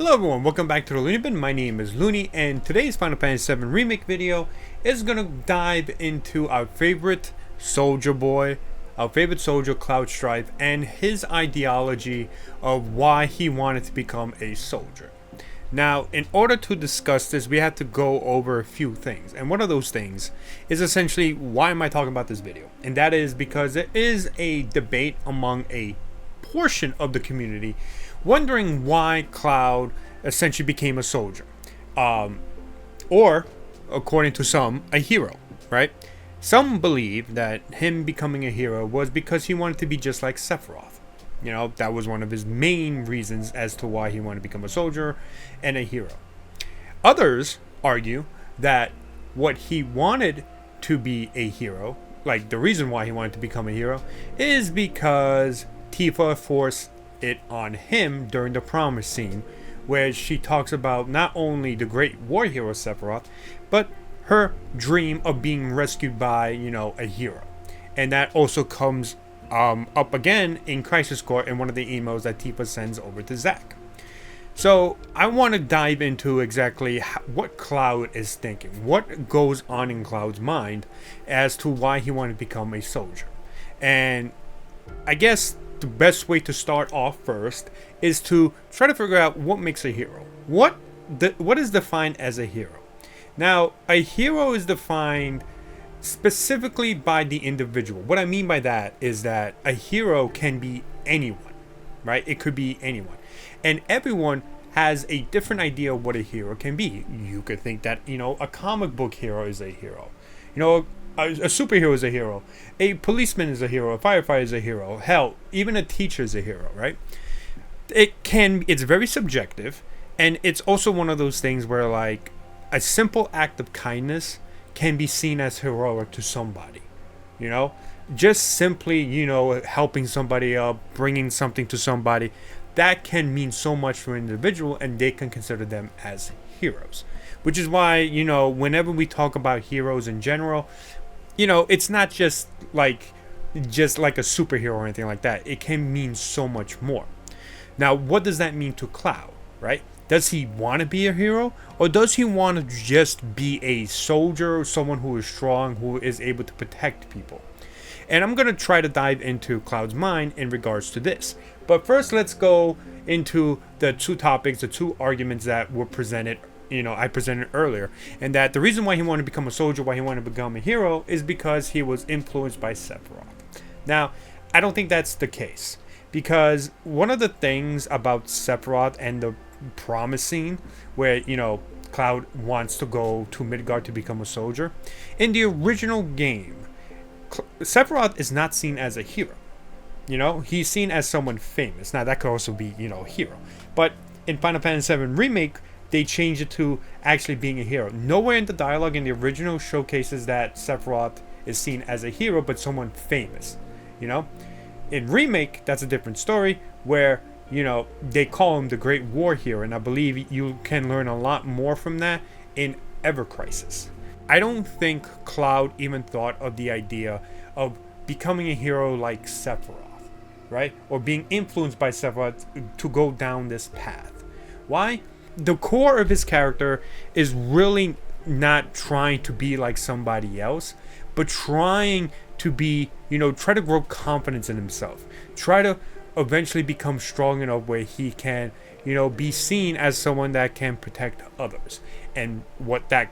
Hello everyone, welcome back to the Looney Bin. My name is Looney, and today's Final Fantasy VII Remake video is gonna dive into our favorite soldier boy, our favorite soldier Cloud Strife, and his ideology of why he wanted to become a soldier. Now, in order to discuss this, we have to go over a few things, and one of those things is essentially why am I talking about this video, and that is because there is a debate among a portion of the community wondering why Cloud essentially became a soldier, or according to some, a hero, right? Some believe that him becoming a hero was because he wanted to be just like Sephiroth. You know, that was one of his main reasons as to why he wanted to become a soldier and a hero. Others argue that what he wanted to be a hero, like the reason why he wanted to become a hero, is because Tifa forced it on him during the promise scene, where she talks about not only the great war hero Sephiroth, but her dream of being rescued by, a hero. And that also comes up again in Crisis Core in one of the emails that Tifa sends over to Zack. So I want to dive into exactly what Cloud is thinking, what goes on in Cloud's mind as to why he wanted to become a soldier. And I guess the best way to start off first is to try to figure out what makes a hero. What is defined as a hero? Now, a hero is defined specifically by the individual. What I mean by that is that a hero can be anyone, right? It could be anyone. And everyone has a different idea of what a hero can be. You could think that, a comic book hero is a hero. A superhero is a hero. A policeman is a hero. A firefighter is a hero. Hell, even a teacher is a hero, right? It's very subjective, and it's also one of those things where, like, a simple act of kindness can be seen as heroic to somebody. Just simply, helping somebody up, bringing something to somebody, that can mean so much for an individual, and they can consider them as heroes. Which is why, whenever we talk about heroes in general, it's not just like a superhero or anything like that. It can mean so much more. Now, what does that mean to Cloud, right? Does he want to be a hero, or does he want to just be a soldier, someone who is strong, who is able to protect people? And I'm going to try to dive into Cloud's mind in regards to this. But first, let's go into the two topics, the two arguments that were presented I presented earlier, and that the reason why he wanted to become a soldier, why he wanted to become a hero, is because he was influenced by Sephiroth. Now, I don't think that's the case, because one of the things about Sephiroth and the promise scene, where, Cloud wants to go to Midgard to become a soldier, in the original game, Sephiroth is not seen as a hero. He's seen as someone famous. Now, that could also be, a hero. But in Final Fantasy VII Remake, they changed it to actually being a hero. Nowhere in the dialogue in the original showcases that Sephiroth is seen as a hero, but someone famous. In Remake, that's a different story, where, they call him the Great War Hero, and I believe you can learn a lot more from that in Ever Crisis. I don't think Cloud even thought of the idea of becoming a hero like Sephiroth, right? Or being influenced by Sephiroth to go down this path. Why? The core of his character is really not trying to be like somebody else, but trying to be, try to grow confidence in himself. Try to eventually become strong enough where he can, be seen as someone that can protect others. And what that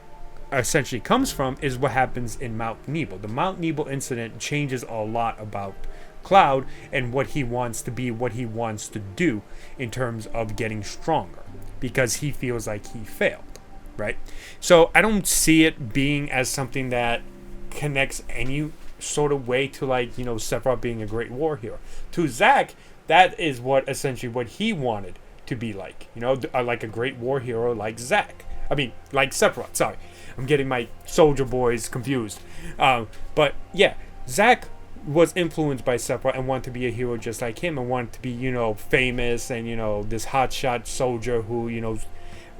essentially comes from is what happens in Mount Nebo. The Mount Nebo incident changes a lot about Cloud and what he wants to be, what he wants to do in terms of getting stronger, because he feels like he failed, right? So I don't see it being as something that connects any sort of way to, like, Sephiroth being a great war hero. To Zack, that is what he wanted to be like, like a great war hero like Zack. Like Sephiroth, sorry. I'm getting my soldier boys confused. But yeah, Zack was influenced by Sephiroth and wanted to be a hero just like him, and wanted to be, famous and, this hotshot soldier who,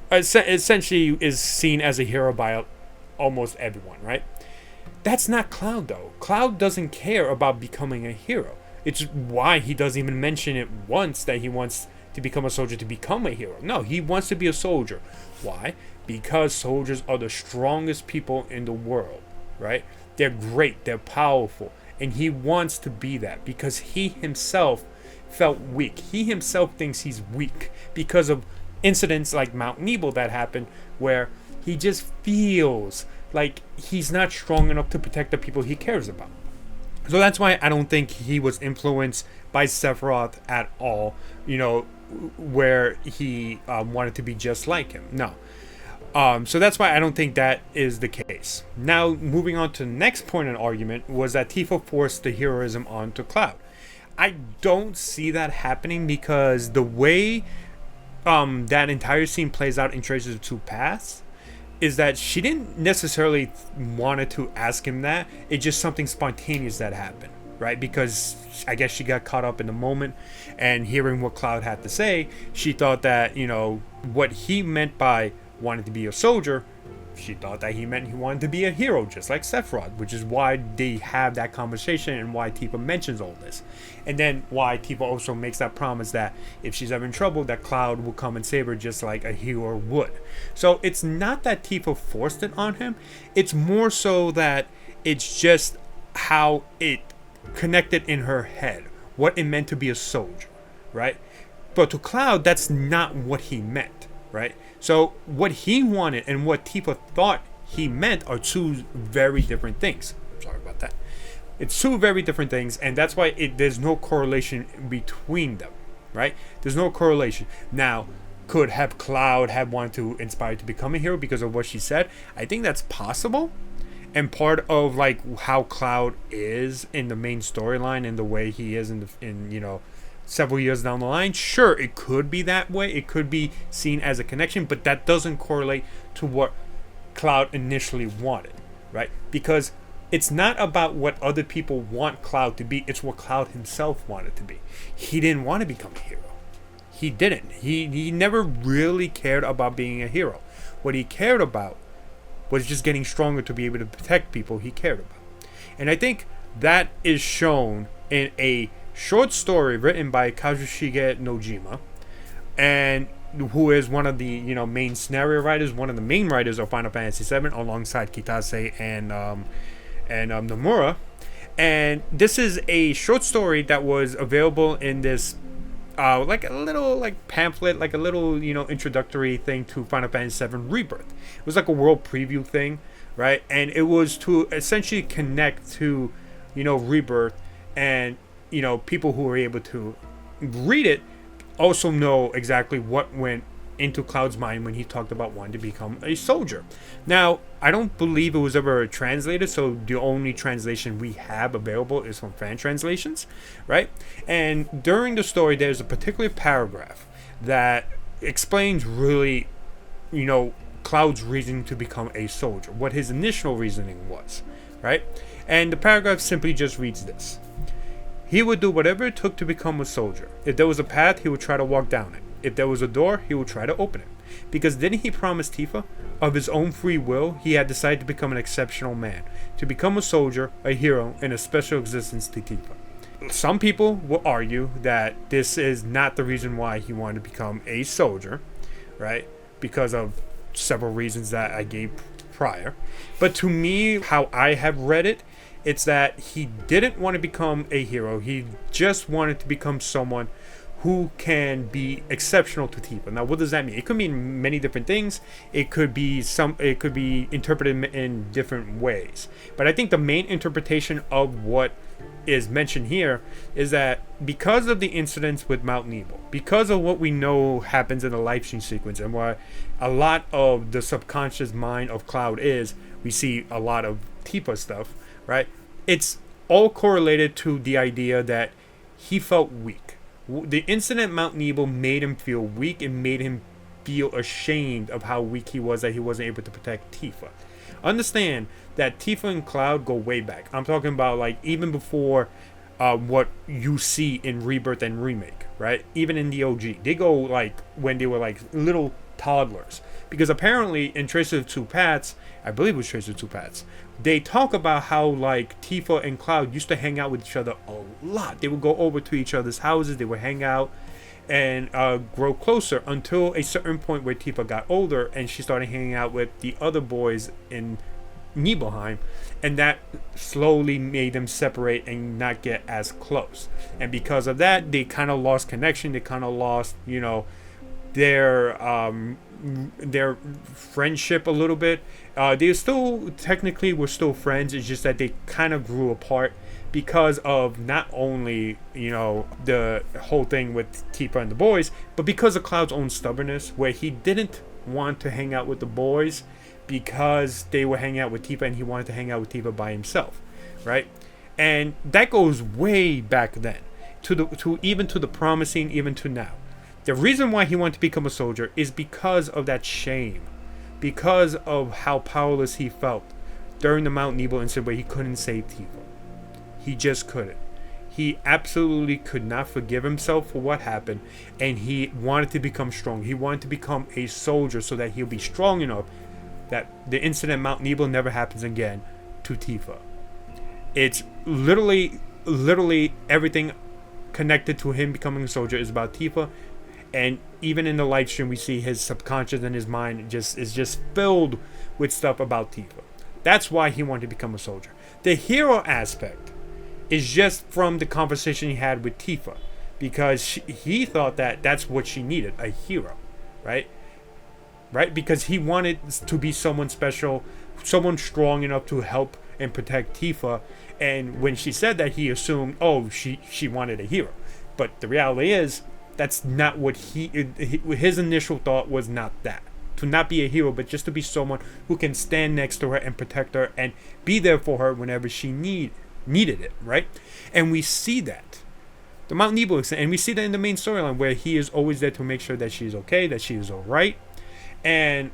essentially is seen as a hero by almost everyone, right? That's not Cloud, though. Cloud doesn't care about becoming a hero. It's why he doesn't even mention it once that he wants to to become a soldier to become a hero. No, he wants to be a soldier. Why? Because soldiers are the strongest people in the world, right? They're great, they're powerful, and he wants to be that because he himself felt weak. He himself thinks he's weak because of incidents like Mount Nebo that happened, where he just feels like he's not strong enough to protect the people he cares about. So that's why I don't think he was influenced by Sephiroth at all, where he wanted to be just like him. No. So that's why I don't think that is the case. Now, moving on to the next point in argument was that Tifa forced the heroism onto Cloud. I don't see that happening because the way that entire scene plays out in Traces of Two Paths is that she didn't necessarily wanted to ask him that. It's just something spontaneous that happened, right? Because I guess she got caught up in the moment, and hearing what Cloud had to say, she thought that, what he meant by wanted to be a soldier, she thought that he meant he wanted to be a hero, just like Sephiroth, which is why they have that conversation and why Tifa mentions all this. And then why Tifa also makes that promise that if she's ever in trouble, that Cloud will come and save her just like a hero would. So it's not that Tifa forced it on him, it's more so that it's just how it connected in her head, what it meant to be a soldier, right? But to Cloud, that's not what he meant, right? So what he wanted and what Tifa thought he meant are two very different things. Sorry about that. It's two very different things, and that's why there's no correlation between them, right? There's no correlation. Now, could have Cloud have wanted to inspire to become a hero because of what she said? I think that's possible. And part of like how Cloud is in the main storyline and the way he is in several years down the line, sure, it could be that way. It could be seen as a connection, but that doesn't correlate to what Cloud initially wanted, right? Because it's not about what other people want Cloud to be. It's what Cloud himself wanted to be. He didn't want to become a hero. He didn't. He never really cared about being a hero. What he cared about was just getting stronger to be able to protect people he cared about. And I think that is shown in a short story written by Kazushige Nojima, and who is one of the main scenario writers, one of the main writers of Final Fantasy VII, alongside Kitase and Nomura. And this is a short story that was available in this like a little pamphlet, like a little introductory thing to Final Fantasy VII Rebirth. It was like a world preview thing, right? And it was to essentially connect to Rebirth, and people who were able to read it also know exactly what went into Cloud's mind when he talked about wanting to become a soldier. Now, I don't believe it was ever translated, so the only translation we have available is from fan translations, right? And during the story, there's a particular paragraph that explains really, Cloud's reason to become a soldier, what his initial reasoning was, right? And the paragraph simply just reads this. He would do whatever it took to become a soldier. If there was a path, he would try to walk down it. If there was a door, he would try to open it. Because didn't he promise Tifa? Of his own free will, he had decided to become an exceptional man. To become a soldier, a hero, and a special existence to Tifa. Some people will argue that this is not the reason why he wanted to become a soldier, right? Because of several reasons that I gave prior. But to me, how I have read it, it's that he didn't want to become a hero. He just wanted to become someone who can be exceptional to Tifa. Now, what does that mean? It could mean many different things. It could be interpreted in different ways. But I think the main interpretation of what is mentioned here is that because of the incidents with Mount Nebo, because of what we know happens in the life stream sequence, and what a lot of the subconscious mind of Cloud is, we see a lot of Tifa stuff, right? It's all correlated to the idea that he felt weak. The incident at Mount Nebo made him feel weak and made him feel ashamed of how weak he was, that he wasn't able to protect Tifa. Understand that Tifa and Cloud go way back. I'm talking about like even before what you see in Rebirth and Remake, right? Even in the OG. They go like when they were like little toddlers. Because apparently in Traces of Two Paths, I believe it was Traces of Two Paths, they talk about how like Tifa and Cloud used to hang out with each other a lot. They would go over to each other's houses, they would hang out, and grow closer until a certain point where Tifa got older and she started hanging out with the other boys in Nibelheim, and that slowly made them separate and not get as close. And because of that, they kind of lost connection. They kind of lost, their friendship a little bit. They still technically were still friends. It's just that they kind of grew apart because of not only the whole thing with Tifa and the boys, but because of Cloud's own stubbornness, where he didn't want to hang out with the boys because they were hanging out with Tifa, and he wanted to hang out with Tifa by himself, right? And that goes way back then, to the promising, even to now. The reason why he wanted to become a soldier is because of that shame, because of how powerless he felt during the Mount Nibel incident where he couldn't save Tifa. He just couldn't. He absolutely could not forgive himself for what happened, and he wanted to become strong. He wanted to become a soldier so that he'll be strong enough that the incident at Mount Nibel never happens again to Tifa. It's literally everything connected to him becoming a soldier is about Tifa. And even in the live stream, we see his subconscious and his mind is just filled with stuff about Tifa. That's why he wanted to become a soldier. The hero aspect is just from the conversation he had with Tifa, because he thought that that's what she needed, a hero, right? Because he wanted to be someone special, someone strong enough to help and protect Tifa. And when she said that, he assumed, oh, she wanted a hero. But the reality is, that's not what his initial thought was. Not that, to not be a hero, but just to be someone who can stand next to her and protect her and be there for her whenever she needed it, right? And we see that the Mount Nibel incident, and we see that in the main storyline where he is always there to make sure that she's okay, that she is all right. And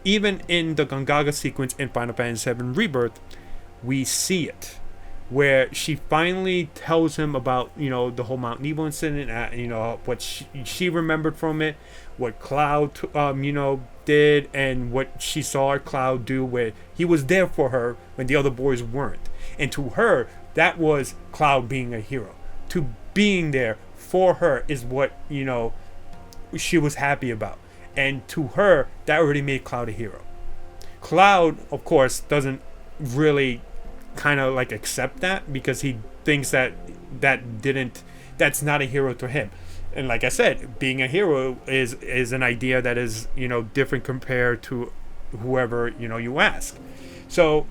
even in the Gongaga sequence in Final Fantasy VII Rebirth, we see it, where she finally tells him about the whole Mount Nibel incident, what she remembered from it, what Cloud did, and what she saw Cloud do, where he was there for her when the other boys weren't. And to her, that was Cloud being a hero. To being there for her is what she was happy about. And to her, that already made Cloud a hero. Cloud, of course, doesn't really kind of accept that, because he thinks that's not a hero to him. And like I said, being a hero is an idea that is different compared to whoever you ask. So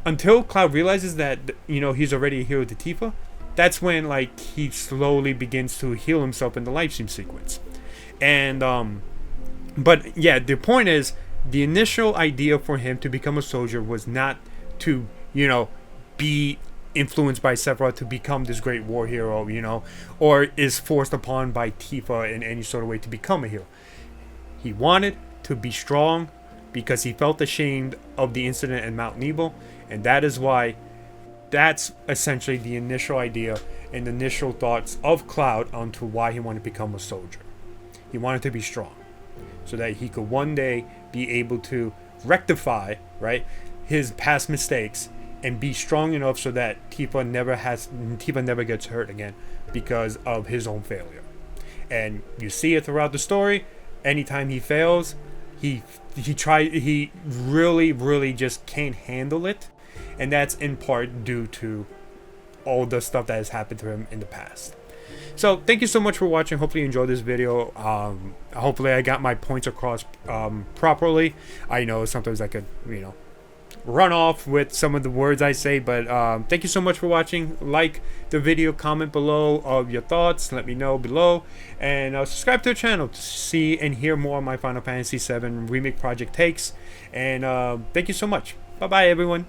until Cloud realizes that he's already a hero to Tifa, that's when he slowly begins to heal himself in the live stream sequence. And but yeah, the point is, the initial idea for him to become a soldier was not to be influenced by Sephiroth to become this great war hero, or is forced upon by Tifa in any sort of way to become a hero. He wanted to be strong because he felt ashamed of the incident in Mount Nibel, and that is why that's essentially the initial idea and the initial thoughts of Cloud onto why he wanted to become a soldier. He wanted to be strong so that he could one day be able to rectify, his past mistakes and be strong enough so that Tifa never gets hurt again because of his own failure. And you see it throughout the story. Anytime he fails, he really just can't handle it, and that's in part due to all the stuff that has happened to him in the past. So thank you so much for watching. Hopefully you enjoyed this video. Hopefully I got my points across properly. I know sometimes I could run off with some of the words I say, but thank you so much for watching. Like the video, comment below of your thoughts, let me know below, and subscribe to the channel to see and hear more of my Final Fantasy VII Remake project takes. And thank you so much. Bye bye everyone.